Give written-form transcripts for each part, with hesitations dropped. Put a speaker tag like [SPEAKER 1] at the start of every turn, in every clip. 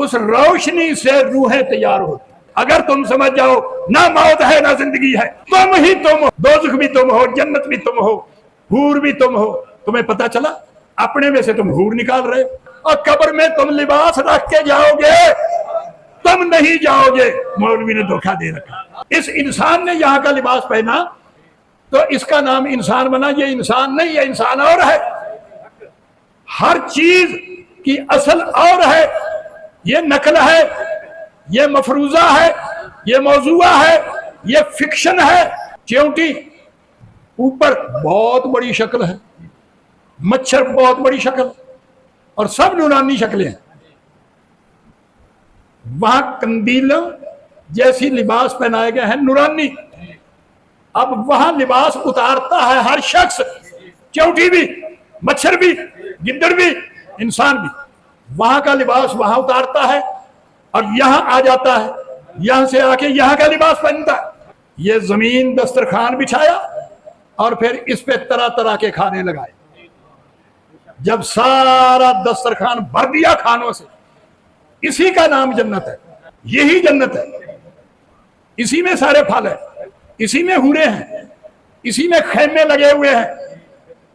[SPEAKER 1] اس روشنی سے روحیں تیار ہوتی. اگر تم سمجھ جاؤ نہ موت ہے نہ زندگی ہے، تم ہی تم ہو، دوزخ بھی تم ہو، جنت بھی تم ہو، حور بھی تم ہو. تمہیں پتا چلا اپنے میں سے تم حور نکال رہے اور قبر میں تم لباس رکھ کے جاؤ گے، تم نہیں جاؤ گے. مولوی نے دھوکہ دے رکھا. اس انسان نے یہاں کا لباس پہنا تو اس کا نام انسان بنا. یہ انسان نہیں، یہ انسان اور ہے. ہر چیز کی اصل اور ہے. یہ نقل ہے، یہ مفروضہ ہے، یہ موضوع ہے، یہ فکشن ہے. چیونٹی اوپر بہت بڑی شکل ہے، مچھر بہت بڑی شکل، اور سب نورانی شکلیں ہیں. وہاں قندیلوں جیسی لباس پہنائے گئے ہیں نورانی. اب وہاں لباس اتارتا ہے ہر شخص، چیونٹی بھی، مچھر بھی، گدڑ بھی، انسان بھی. وہاں کا لباس وہاں اتارتا ہے اور یہاں آ جاتا ہے، یہاں سے آ کے یہاں کا لباس پہنتا ہے. یہ زمین دسترخوان بچھایا اور پھر اس پہ طرح طرح کے کھانے لگائے. جب سارا دسترخوان بھر دیا کھانوں سے، اسی کا نام جنت ہے. یہی جنت ہے. اسی میں سارے پھل ہیں، اسی میں حوریں ہیں، اسی میں خیمے لگے ہوئے ہیں.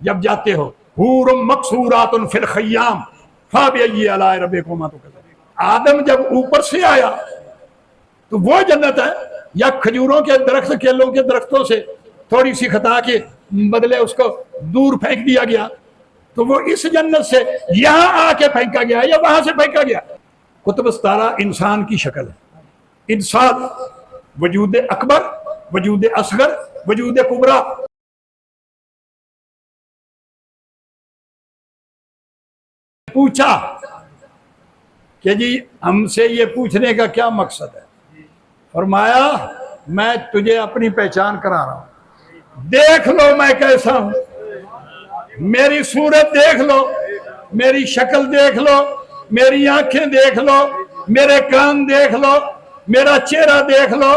[SPEAKER 1] جب جاتے ہو حور مقصورات فی الخیام فبأی آلاء ربکما تکذبان. آدم جب اوپر سے آیا تو وہ جنت ہے، یا کھجوروں کے درخت، کیلوں کے درختوں سے تھوڑی سی خطا کے بدلے اس کو دور پھینک دیا گیا تو وہ اس جنت سے یہاں آ کے پھینکا گیا یا وہاں سے پھینکا گیا. قطب ستارہ انسان کی شکل ہے. انسان وجود اکبر، وجود اصغر، وجود کبریٰ. پوچھا کہ جی ہم سے یہ پوچھنے کا کیا مقصد ہے؟ فرمایا میں تجھے اپنی پہچان کرا رہا ہوں. دیکھ لو میں کیسا ہوں، میری صورت دیکھ لو، میری شکل دیکھ لو، میری آنکھیں دیکھ لو، میرے کان دیکھ لو، میرا چہرہ دیکھ لو.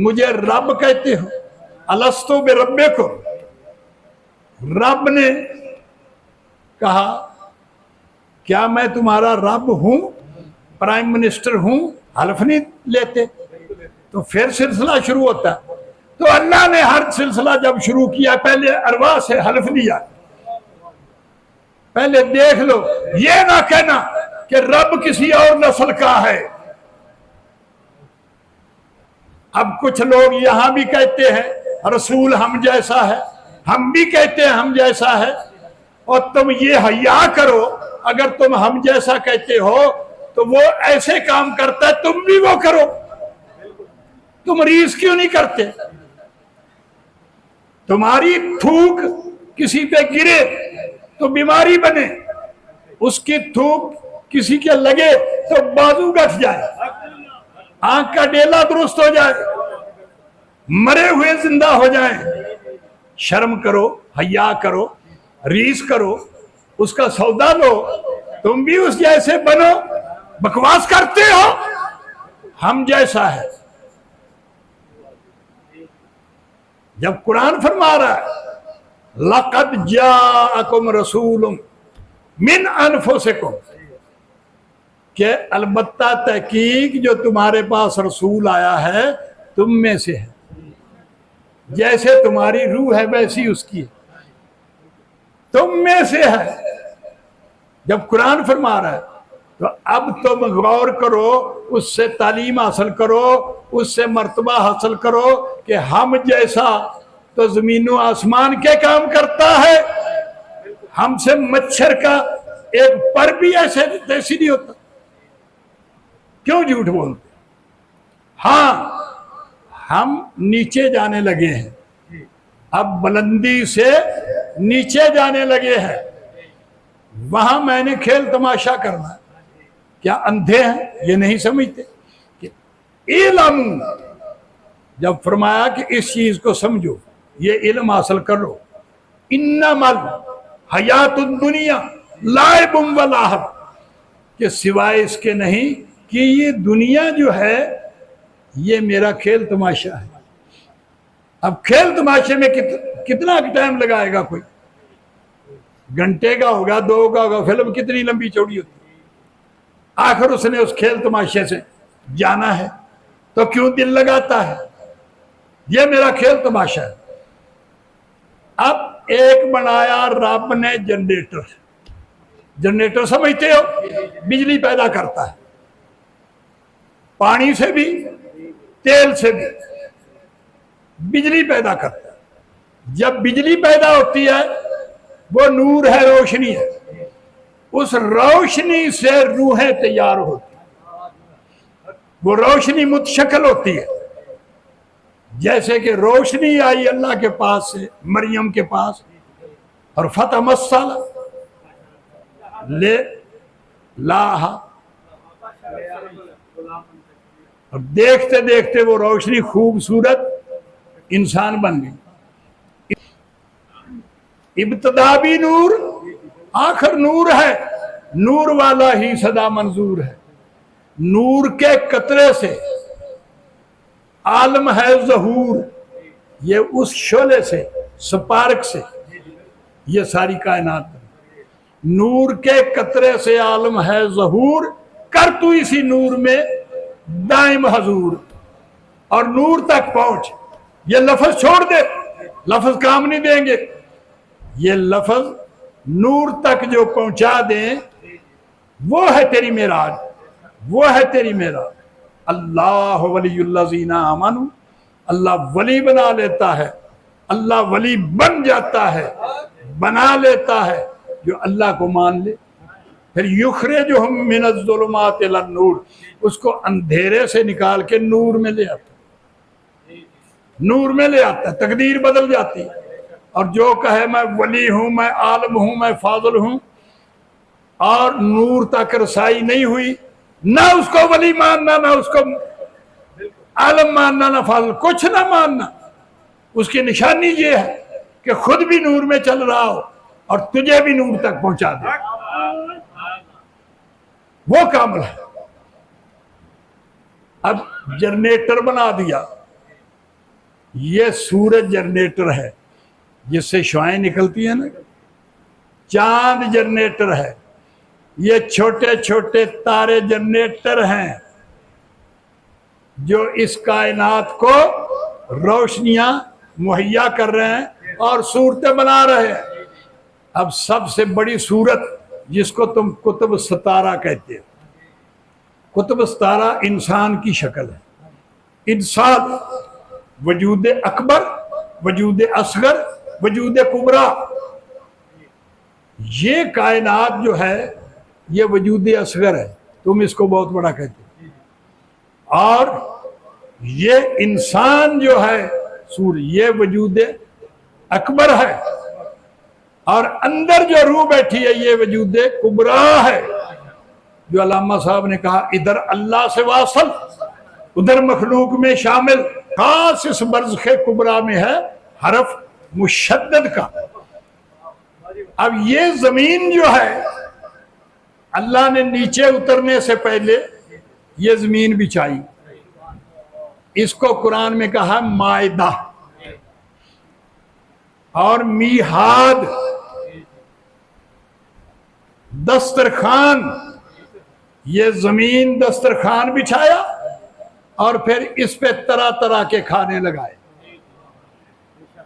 [SPEAKER 1] مجھے رب کہتے ہو. الستو بربکم. رب نے کہا کیا میں تمہارا رب ہوں، پرائم منسٹر ہوں؟ حلف نہیں لیتے. تو پھر سلسلہ شروع ہوتا ہے. تو اللہ نے ہر سلسلہ جب شروع کیا پہلے ارواح سے حلف لیا. پہلے دیکھ لو، یہ نہ کہنا کہ رب کسی اور نسل کا ہے. اب کچھ لوگ یہاں بھی کہتے ہیں رسول ہم جیسا ہے، ہم بھی کہتے ہیں ہم جیسا ہے. اور تم یہ حیا کرو، اگر تم ہم جیسا کہتے ہو تو وہ ایسے کام کرتا ہے تم بھی وہ کرو. تم ریس کیوں نہیں کرتے؟ تمہاری تھوک کسی پہ گرے تو بیماری بنے، اس کی تھوک کسی کے لگے تو بازو گٹھ جائے، آنکھ کا ڈیلا درست ہو جائے، مرے ہوئے زندہ ہو جائیں. شرم کرو، حیا کرو، ریس کرو، اس کا سودا لو. تم بھی اس جیسے بنو. بکواس کرتے ہو ہم جیسا ہے. جب قرآن فرما رہا ہے لَقَدْ جَاءَكُمْ رَسُولٌ مِّنْ أَنفُسِكُمْ، کہ البتہ تحقیق جو تمہارے پاس رسول آیا ہے تم میں سے ہے. جیسے تمہاری روح ہے ویسی اس کی ہے، تم میں سے ہے. جب قرآن فرما رہا ہے تو اب تم غور کرو، اس سے تعلیم حاصل کرو، اس سے مرتبہ حاصل کرو کہ ہم جیسا تو زمین و آسمان کے کام کرتا ہے. ہم سے مچھر کا ایک پر بھی ایسے تیسی نہیں ہوتا. کیوں جھوٹ بولتے؟ ہاں ہم نیچے جانے لگے ہیں، اب بلندی سے نیچے جانے لگے ہیں. وہاں میں نے کھیل تماشا کرنا ہے. کیا اندھے ہیں؟ یہ نہیں سمجھتے کہ علم، جب فرمایا کہ اس چیز کو سمجھو، یہ علم حاصل کر لو. انما الحیات الدنیا لعب و لہو، کہ سوائے اس کے نہیں کہ یہ دنیا جو ہے یہ میرا کھیل تماشا ہے. اب کھیل تماشے میں کتنا ٹائم لگائے گا کوئی؟ گھنٹے کا ہوگا، 2 کا ہوگا. فلم کتنی لمبی چوڑی ہوتی ہے. आखिर उसने उस खेल तमाशे से जाना है तो क्यों दिल लगाता है? ये मेरा खेल तमाशा है। अब एक बनाया रब ने जनरेटर। जनरेटर समझते हो? बिजली पैदा करता है, पानी से भी तेल से भी बिजली पैदा करता है। जब बिजली पैदा होती है वो नूर है, रोशनी है। उस रोशनी से रूहें तैयार होती है। वो रोशनी मुतशक्ल होती है। जैसे कि रोशनी आई अल्लाह के पास से मरियम के पास, और फतह मस्सला ले लाहा, और देखते देखते वो रोशनी खूबसूरत इंसान बन गई। इब्तदा भी नूर, आखिर नूर है। नूर वाला ही सदा मंजूर है। नूर के कतरे से आलम है ज़हूर। ये उस शोले से, स्पार्क से ये सारी कायनात है। नूर के कतरे से आलम है ज़हूर, कर तू इसी नूर में दाइम हजूर। और नूर तक पहुंच। ये लफ्ज छोड़ दे, लफ्ज काम नहीं देंगे। ये लफ्ज नूर तक जो पहुंचा दें वो है तेरी मेराज, वो है तेरी मेराज। अल्लाह वलीयुल्लज़ीना आमनू, अल्लाह वली बना लेता है, अल्लाह वली बन जाता है, बना लेता है जो अल्लाह को मान ले। फिर युखरिजुहुम मिनज़्ज़ुलुमाति इलन नूर, उसको अंधेरे से निकाल के नूर में ले आता है, नूर में ले आता है। तकदीर बदल जाती है। और जो कहे मैं वली हूं, मैं आलम हूं, मैं फाजिल हूं, और नूर तक रसाई नहीं हुई, ना उसको वली मानना, ना उसको आलम मानना, ना फाजिल, कुछ ना मानना। उसकी निशानी ये है कि खुद भी नूर में चल रहा हो और तुझे भी नूर तक पहुंचा दे, वो कामिल है। अब जनरेटर बना दिया। ये सूरज जनरेटर है जिससे शुआएं निकलती है ना। चांद जनरेटर है। ये छोटे छोटे तारे जनरेटर हैं जो इस कायनात को रोशनियां मुहैया कर रहे हैं और सूरतें बना रहे हैं। अब सबसे बड़ी सूरत जिसको तुम कुतुब सतारा कहते हो, कुतुब सतारा इंसान की शक्ल है। इंसान वजूद अकबर, वजूद असगर, वजूद कुबरा। ये कायनात जो है ये वजूद असगर है, तुम इसको बहुत बड़ा कहते हो। और ये इंसान जो है सूर्य, ये वजूद अकबर है। और अंदर जो रूह बैठी है ये वजूद कुबरा है। जो अल्लामा साहब ने कहा, इधर अल्लाह से वासल, उधर मखलूक में शामिल, खास इस बरज़ख़े कुबरा में है हरफ मुशद्दद का। अब ये जमीन जो है अल्लाह ने नीचे उतरने से पहले ये जमीन बिछाई। इसको कुरान में कहा मायदा और मीहाद, दस्तरखान। ये जमीन दस्तरखान बिछाया और फिर इस पे तरह तरह के खाने लगाए।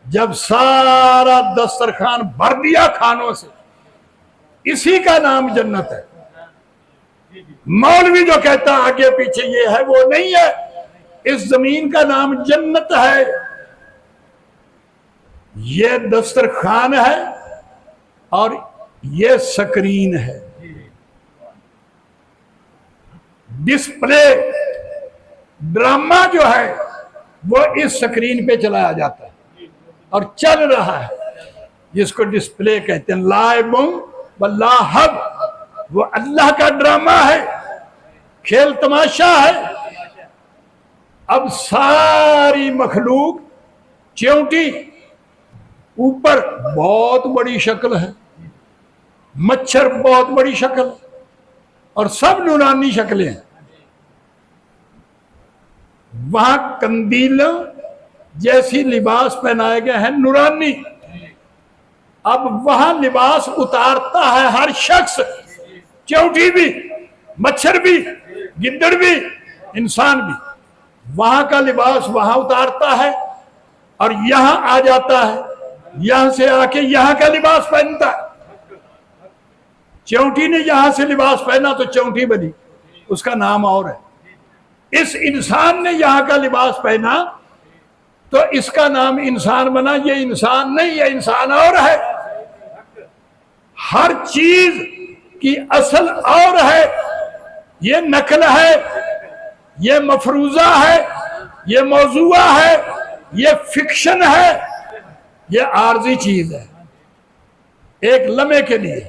[SPEAKER 1] जब सारा दस्तरखान भर दिया खानों से, इसी का नाम जन्नत है। मौलवी जो कहता आगे पीछे ये है वो नहीं है, इस जमीन का नाम जन्नत है। ये दस्तरखान है और ये स्क्रीन है, डिस्प्ले। ड्रामा जो है वो इस स्क्रीन पे चलाया जाता है और चल रहा है, जिसको डिस्प्ले कहते हैं। लाइबुम व लाहब, वो अल्लाह का ड्रामा है, खेल तमाशा है। अब सारी मखलूक च्योंटी, ऊपर बहुत बड़ी शक्ल है, मच्छर बहुत बड़ी शक्ल, और सब नूरानी शक्लें हैं। वहां कंदीलों जैसी लिबास पहनाए गए हैं नूरानी। अब वहां लिबास उतारता है हर शख्स, च्योंटी भी, मच्छर भी, गिद्दड़ भी, इंसान भी। वहां का लिबास वहां उतारता है और यहां आ जाता है, यहां से आके यहां का लिबास पहनता है। चौंटी ने यहां से लिबास पहना तो चौंटी बनी, उसका नाम और है। इस इंसान ने यहां का लिबास पहना तो इसका नाम इंसान बना। ये इंसान नहीं, ये इंसान और है। हर चीज की असल और है। ये नकल है, ये मफरूजा है, ये मौजूआ है, ये फिक्शन है, ये आर्जी चीज है एक लम्हे के लिए।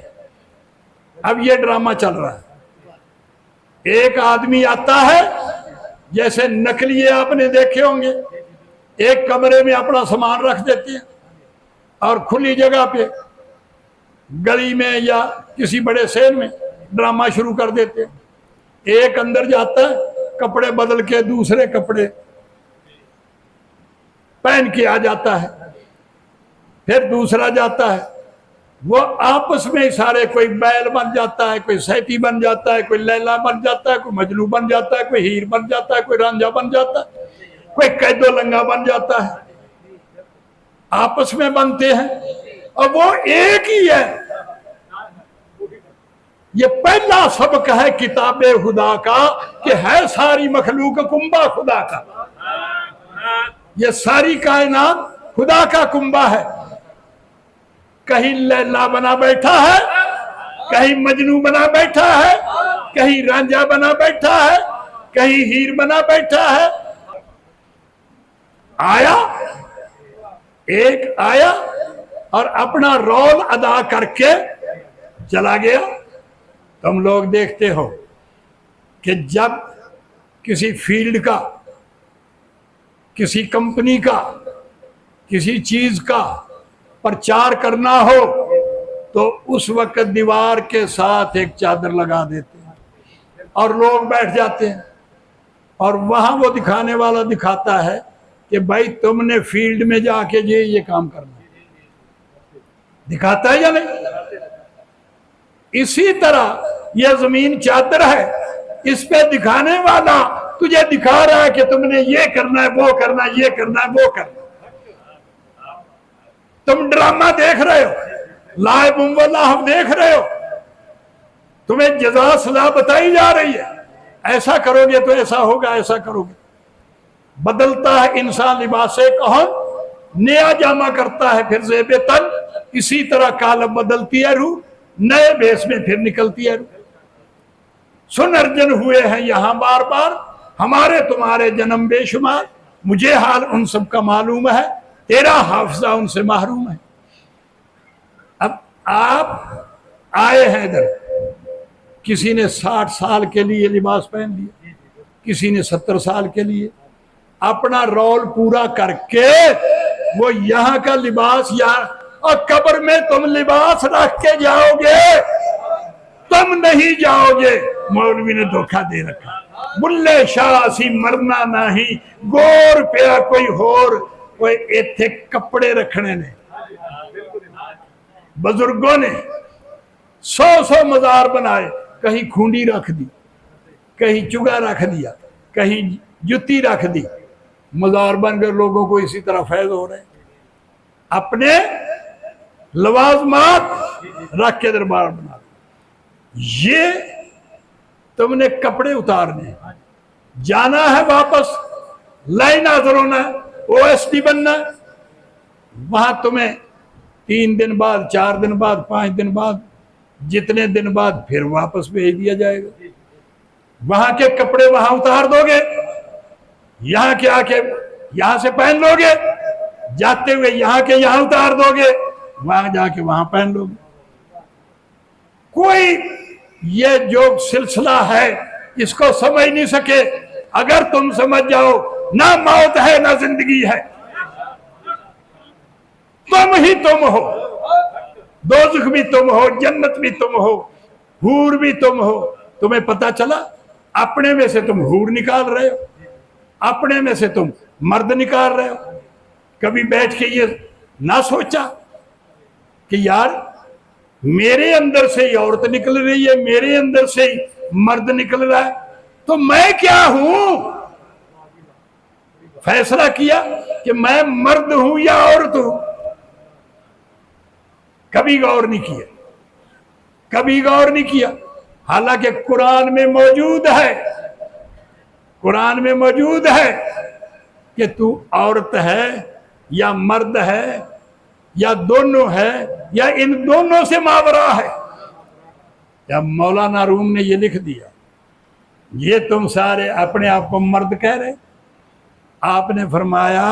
[SPEAKER 1] अब ये ड्रामा चल रहा है। एक आदमी आता है, जैसे नकलिए आपने देखे होंगे, एक कमरे में अपना सामान रख देते हैं और खुली जगह पे गली में या किसी बड़े शहर में ड्रामा शुरू कर देते हैं। एक अंदर जाता है, कपड़े बदल के दूसरे कपड़े पहन के आ जाता है, फिर दूसरा जाता है, वो आपस में सारे, कोई बैल बन जाता है, कोई सैती बन जाता है, कोई लैला बन जाता है, कोई मजनू बन जाता है, कोई हीर बन जाता है, कोई रांझा बन जाता है, कोई कैदो लंगा बन जाता है। आपस में बनते हैं और वो एक ही है। ये पहला सबक है किताबे खुदा का कि है सारी मखलूक कुंबा खुदा का। ये सारी कायनात खुदा का कुंबा है। कहीं लैला बना बैठा है, कहीं मजनू बना बैठा है, कहीं रांझा बना बैठा है, कहीं हीर बना बैठा है। आया, एक आया और अपना रोल अदा करके चला गया। तुम लोग देखते हो कि जब किसी फील्ड का, किसी कंपनी का, किसी चीज का प्रचार करना हो तो उस वक्त दीवार के साथ एक चादर लगा देते हैं और लोग बैठ जाते हैं और वहां वो दिखाने वाला दिखाता है कि भाई तुमने फील्ड में जाके ये काम करना। दिखाता है या नहीं? इसी तरह यह जमीन चादर है, इस पे दिखाने वाला तुझे दिखा रहा है कि तुमने ये करना है, वो करना है, ये करना है, वो करना है। तुम ड्रामा देख रहे हो, लाइब देख रहे हो, तुम्हें जजा सजा बताई जा रही है, ऐसा करोगे तो ऐसा होगा, ऐसा करोगे। बदलता है इंसान लिबास से कौन, नया जामा करता है फिर ज़ेबे तन। इसी तरह कालम बदलती है रूह, नए भेष में फिर निकलती है रूह। सुन अर्जन हुए हैं यहाँ बार बार, हमारे तुम्हारे जन्म बेशुमार। मुझे हाल उन सब का मालूम है, तेरा हाफिजा उनसे महरूम है। अब आप आए हैं इधर, किसी ने 60 साल के लिए लिबास पहन लिया, किसी ने 70 साल के लिए। अपना रोल पूरा करके वो यहाँ का लिबास यहाँ, और कब्र में तुम लिबास रख के जाओगे, तुम नहीं जाओगे। मौलवी ने धोखा दे रखा। बुल्ले शाह सी मरना नहीं, गोर पिया कोई होर, कोई इत्थे कपड़े रखने ने। बुजुर्गों ने 100 मजार बनाए, कहीं खूंडी रख दी, कहीं चुगा रख दिया, कहीं जुत्ती रख दी। मजार बनकर लोगों को इसी तरह फैज हो रहे। अपने लवाजमात रख के दरबार बना। ये तुमने कपड़े उतारने, जाना है वापस, लाइन हाजिर होना है, OSD बनना है। वहां तुम्हें 3 दिन बाद, 4 दिन बाद, 5 दिन बाद, जितने दिन बाद फिर वापस भेज दिया जाएगा। वहां के कपड़े वहां उतार दोगे, यहाँ के आके यहां से पहन लोगे, जाते हुए यहाँ के यहाँ उतार दोगे, वहां जाके वहां पहन लोगे। कोई ये जो सिलसिला है इसको समझ नहीं सके। अगर तुम समझ जाओ, ना मौत है ना जिंदगी है, तुम ही तुम हो। दोज़ख भी तुम हो, जन्नत भी तुम हो, हूर भी तुम हो। तुम्हें पता चला? अपने में से तुम हूर निकाल रहे हो, अपने में से तुम मर्द निकाल रहे हो। कभी बैठ के ये ना सोचा कि यार मेरे अंदर से ही औरत निकल रही है, मेरे अंदर से ही مرد نکل رہا ہے تو میں کیا ہوں؟ فیصلہ کیا کہ میں مرد ہوں یا عورت ہوں؟ کبھی غور نہیں کیا، کبھی غور نہیں کیا، حالانکہ قرآن میں موجود ہے، قرآن میں موجود ہے کہ تو عورت ہے یا مرد ہے یا دونوں ہے یا ان دونوں سے ماورا ہے۔ جب مولانا روم نے یہ لکھ دیا، یہ تم سارے اپنے آپ کو مرد کہہ رہے، آپ نے فرمایا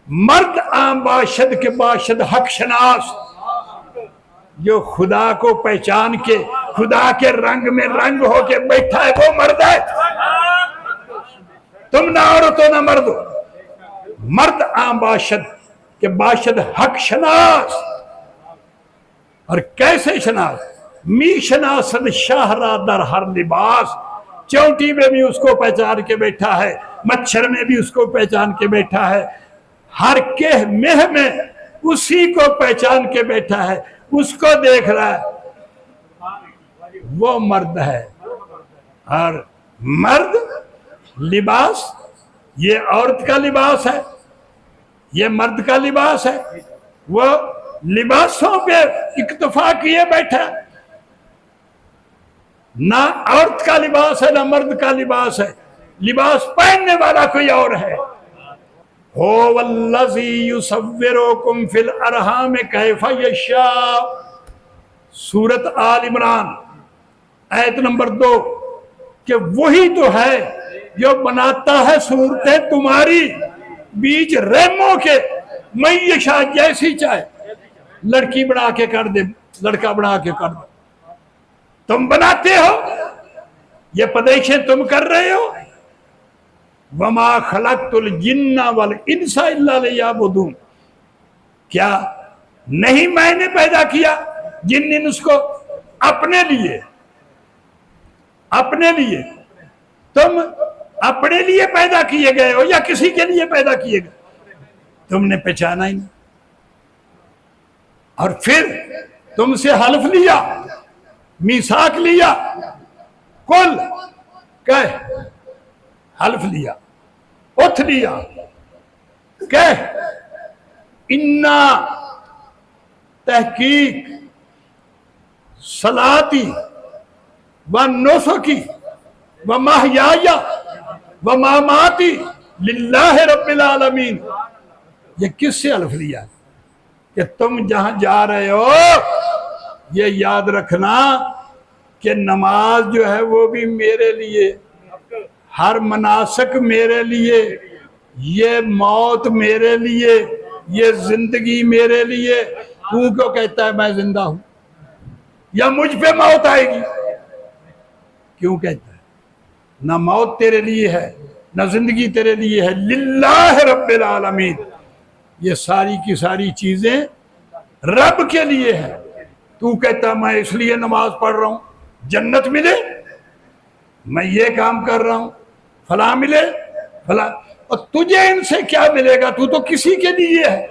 [SPEAKER 1] مرد عام باشد کے باشد حق شناس، جو خدا کو پہچان کے خدا کے رنگ میں رنگ ہو کے بیٹھا ہے وہ مرد ہے۔ تم نہ عورت ہو نہ مرد ہو، مرد عام باشد کے باشد حق شناس۔ اور کیسے شناس؟ می شناسد شاہراہ در ہر لباس، چونٹی میں بھی اس کو پہچان کے بیٹھا ہے، مچھر میں بھی اس کو پہچان کے بیٹھا ہے، ہر کہ مہ میں اسی کو پہچان کے بیٹھا ہے، اس کو دیکھ رہا ہے، وہ مرد ہے۔ اور مرد لباس، یہ عورت کا لباس ہے، یہ مرد کا لباس ہے، وہ لباسوں پہ اکتفا کیے بیٹھا، نہ عورت کا لباس ہے نہ مرد کا لباس ہے، لباس پہننے والا کوئی اور ہے۔ هو الذی یصورکم فی الارحام کیف یشاء، سورۃ آل عمران آیت نمبر 2، کہ وہی تو ہے جو بناتا ہے صورتیں تمہاری بیچ رحموں کے، میں یشاء جیسی چاہے، لڑکی بنا کے کر دے، لڑکا بنا کے کر دے، تم بناتے ہو، یہ پیدائشیں تم کر رہے ہو۔ وما خلقت الجن والانس الا لیعبدون، کیا نہیں میں نے پیدا کیا جن انس کو اپنے لیے؟ اپنے لیے؟ تم اپنے لیے پیدا کیے گئے ہو یا کسی کے لیے پیدا کیے گئے؟ تم نے پہچانا ہی نہیں، اور پھر تم سے حلف لیا، میثاق لیا، کل کہ حلف لیا، اتھ لیا، کہ انا تحقیق صلاتی و نسکی و محیایا و مماتی للہ رب العالمین۔ یہ کس سے حلف لیا کہ تم جہاں جا رہے ہو یہ یاد رکھنا کہ نماز جو ہے وہ بھی میرے لیے، ہر مناسک میرے لیے، یہ موت میرے لیے، یہ زندگی میرے لیے۔ تو کیوں کہتا ہے میں زندہ ہوں یا مجھ پہ موت آئے گی؟ کیوں کہتا ہے؟ نہ موت تیرے لیے ہے نہ زندگی تیرے لیے ہے، للہ رب العالمین، یہ ساری کی ساری چیزیں رب کے لیے ہے۔ تو کہتا میں اس لیے نماز پڑھ رہا ہوں جنت ملے، میں یہ کام کر رہا ہوں فلاں ملے فلاں، اور تجھے ان سے کیا ملے گا؟ تو تو کسی کے لیے ہے،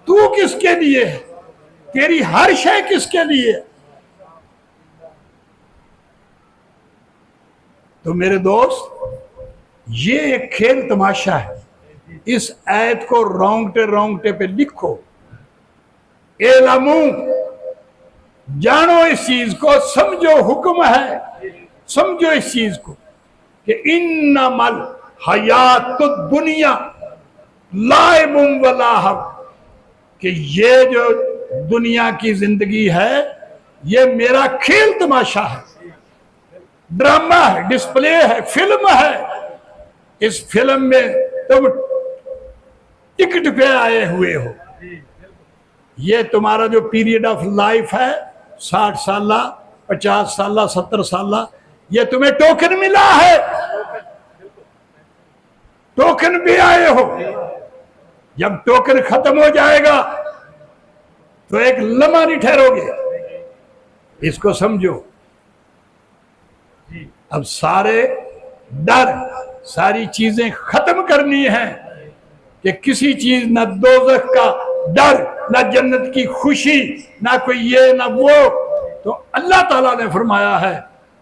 [SPEAKER 1] تو کس کے لیے ہے؟ تیری ہر شے کس کے لیے ہے؟ تو میرے دوست، یہ ایک کھیل تماشا ہے، اس آیت کو رونگٹے رونگٹے پہ لکھو، اعلموا، جانو اس چیز کو، سمجھو، حکم ہے، سمجھو اس چیز کو کہ انما الحیات الدنیا لعب و لہو، کہ یہ جو دنیا کی زندگی ہے یہ میرا کھیل تماشا ہے، ڈرامہ ہے، ڈسپلے ہے، فلم ہے۔ اس فلم میں تم ٹکٹ پہ آئے ہوئے ہو، یہ تمہارا جو پیریڈ آف لائف ہے، 60 سالہ، 50 سالہ، 70 سالہ، یہ تمہیں ٹوکن ملا ہے، ٹوکن بھی آئے ہو۔ جب ٹوکن ختم ہو جائے گا تو ایک لمحہ نہیں ٹھہرو گے، اس کو سمجھو۔ اب سارے ڈر، ساری چیزیں ختم کرنی ہیں کہ کسی چیز، نہ دوزخ کا ڈر، نہ جنت کی خوشی، نہ کوئی یہ نہ وہ۔ تو اللہ تعالیٰ نے فرمایا ہے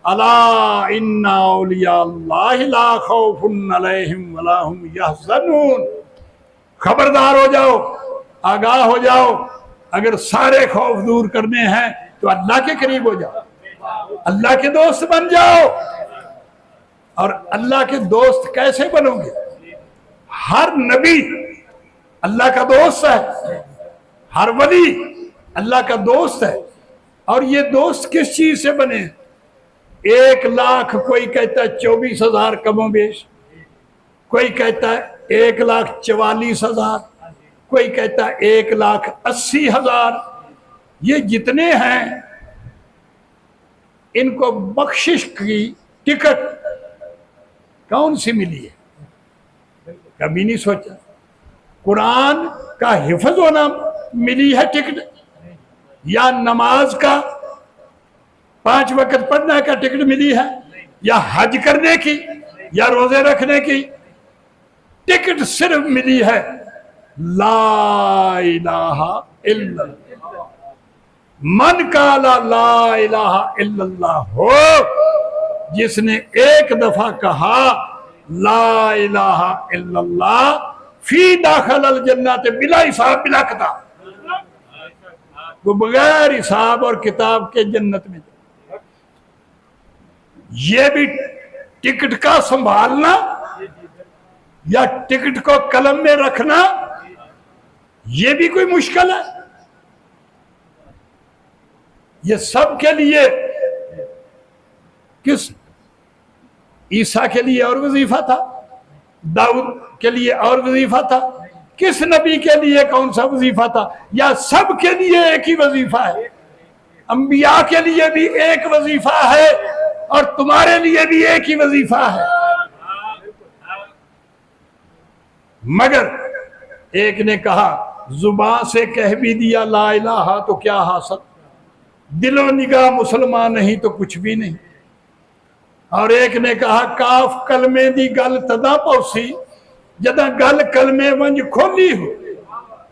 [SPEAKER 1] अला इन्ना औलिया अल्लाह ला खौफुन अलैहिम वला हुम यहज़नून। खबरदार हो जाओ, आगाह हो जाओ, अगर सारे खौफ दूर करने हैं तो अल्लाह के करीब हो जाओ, अल्लाह के दोस्त बन जाओ। और अल्लाह के दोस्त कैसे बनोगे? हर नबी अल्लाह का दोस्त है, हर वली अल्लाह का दोस्त है। और ये दोस्त किस चीज से बने? 1,00,000, कोई कहता है 24,000 कमो बेश, कोई कहता है 1,44,000, कोई कहता है 1,80,000। ये जितने हैं इनको बख्शिश की टिकट कौन सी मिली है? कभी नहीं सोचा। कुरान का हिफ्ज होना मिली है टिकट, या नमाज का 5 वक्त पढ़ने का टिकट मिली है, या हज करने की, या रोजे रखने की टिकट सिर्फ मिली है ला इलाहा इल्लल्लाह। मन काला ला इलाहा इल्लल्लाह हो, जिसने एक दफा कहा ला इलाहा इल्लल्लाह, फी दाखिल अल जन्नत बिला हिसाब बिला किताब, वो बगैर हिसाब और किताब के जन्नत में। ये भी टिकट का संभालना या टिकट को कलम में रखना, ये भी कोई मुश्किल है? ये सब के लिए, किस ईसा के लिए और वजीफा था, दाऊद के लिए और वजीफा था, किस नबी के लिए कौन सा वजीफा था? या सब के लिए एक ही वजीफा है? अंबिया के लिए भी एक वजीफा है और तुम्हारे लिए भी एक ही वजीफा है। मगर एक ने कहा जुबान से कह भी दिया ला इलाहा तो क्या हासिल, दिलो निगाह मुसलमान नहीं तो कुछ भी नहीं। और एक ने कहा काफ कलमे दी गल तदा पौसी जदा गल कलमे वंज खोली हो,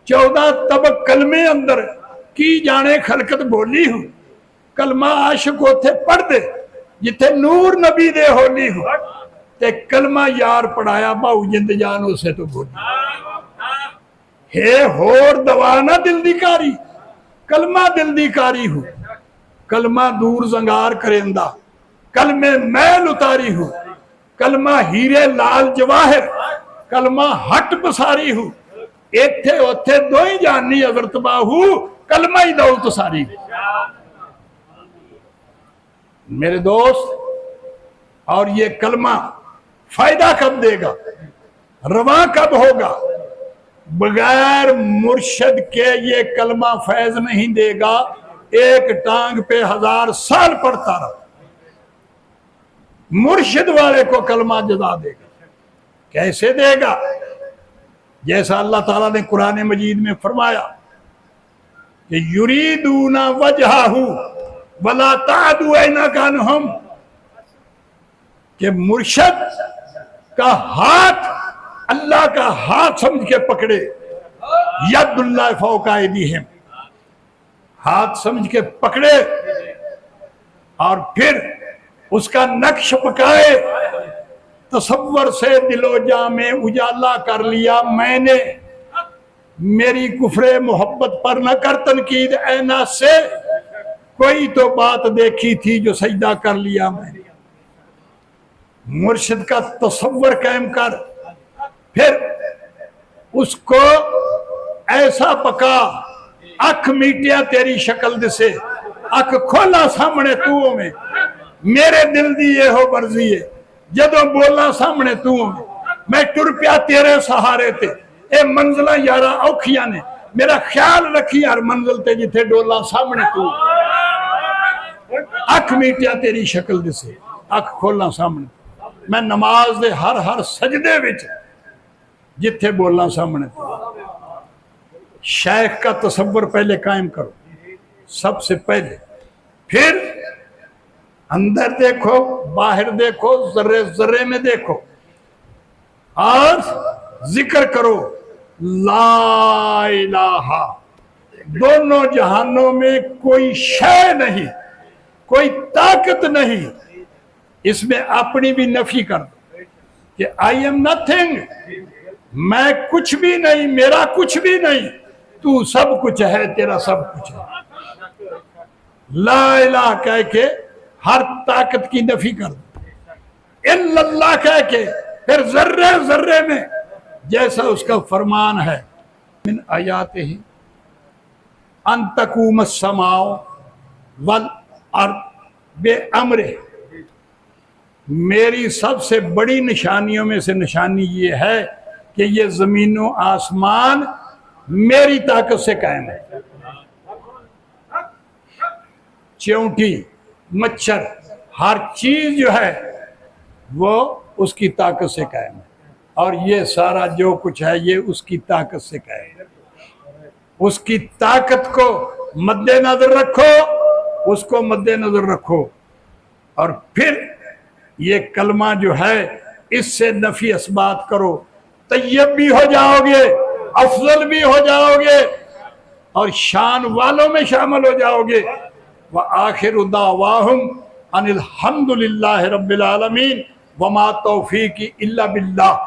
[SPEAKER 1] 14 तबक कलमे अंदर की जाने खलकत बोली हो। कलमा आशिक उथे पढ़ दे जिथे नूर नबी दे होली हो, ते कलमा यार पढ़ाया भाऊ जिंद जान उसे तो बोली। हे होर दवाना दिल दी कारी, कलमा दिल दी कारी हो। कलमा दूर जंगार करेंदा, कलमे मैल उतारी हो। कलमा हीरे लाल जवाहिर, कलमा हट बसारी हो। इथे उथे दो ही जानी हजरत बाहू, कलमा ही दौलत सारी। मेरे दोस्त, और ये कलमा फायदा कब देगा, रवा कब होगा? बगैर मुर्शद के ये कलमा फैज नहीं देगा। एक टांग पे 1000 साल पढ़ता रहा, मुर्शिद वाले को कलमा जजा देगा। कैसे देगा? जैसा अल्लाह ताला ने कुरान मजीद में फरमाया कि युरीदूना वजहहू वला तादू ऐनाकानहुम, कि मुर्शिद का हाथ अल्लाह का हाथ समझ के पकड़े, यदुल्लाह फौका ऐदीहिम, हाथ समझ के पकड़े और फिर उसका नक्श पकाए, तसव्वुर से दिलो जा में उजाला कर लिया मैंने। मेरी कुफरे मोहब्बत पर न कर तनकीद ऐना से, कोई तो बात देखी थी जो सजदा कर लिया मैंने। मुर्शिद का तसव्वुर कायम कर, फिर उसको ऐसा पका, अख मीटिया तेरी शक्ल से, अख खोला सामने तू में, मेरे दिल दी ये हो मर्जी है, जदों बोला सामने तू में, मैं टुर पिया तेरे सहारे ते। ए मंजिल यारा औखियां ने, मेरा ख्याल रखी हर मंजिल ते जिथे डोला सामने तू। अख मीटिया तेरी शक्ल से, अख खोला सामने, मैं नमाज दे हर हर सजदे विच जिथे बोला सामने तू। शेख का तसव्वुर पहले कायम करो सबसे पहले, फिर अंदर देखो, बाहर देखो, जर्रे जर्रे में देखो, और जिक्र करो ला इलाहा। दोनों जहानों में कोई शय नहीं, कोई ताकत नहीं, اس میں اپنی بھی نفی کر دو کہ آئی ایم نتھنگ، میں کچھ بھی نہیں، میرا کچھ بھی نہیں، تو سب کچھ ہے، تیرا سب کچھ ہے۔ لا الہ کہہ کے ہر طاقت کی نفی کر دو، الا اللہ کہہ کے پھر ذرے ذرے میں جیسا اس کا فرمان ہے، من آیاتہ ان تقوم السماء والارض بامرہ، میری سب سے بڑی نشانیوں میں سے نشانی یہ ہے کہ یہ زمین و آسمان میری طاقت سے قائم ہے۔ چیونٹی، مچھر، ہر چیز جو ہے وہ اس کی طاقت سے قائم ہے، اور یہ سارا جو کچھ ہے یہ اس کی طاقت سے قائم ہے۔ اس کی طاقت کو مد نظر رکھو، اس کو مد نظر رکھو، اور پھر یہ کلمہ جو ہے اس سے نفی اثبات کرو، طیب بھی ہو جاؤ گے، افضل بھی ہو جاؤ گے، اور شان والوں میں شامل ہو جاؤ گے۔ وآخر دعواہم ان الحمد للہ رب العالمین وما توفیقی الا باللہ۔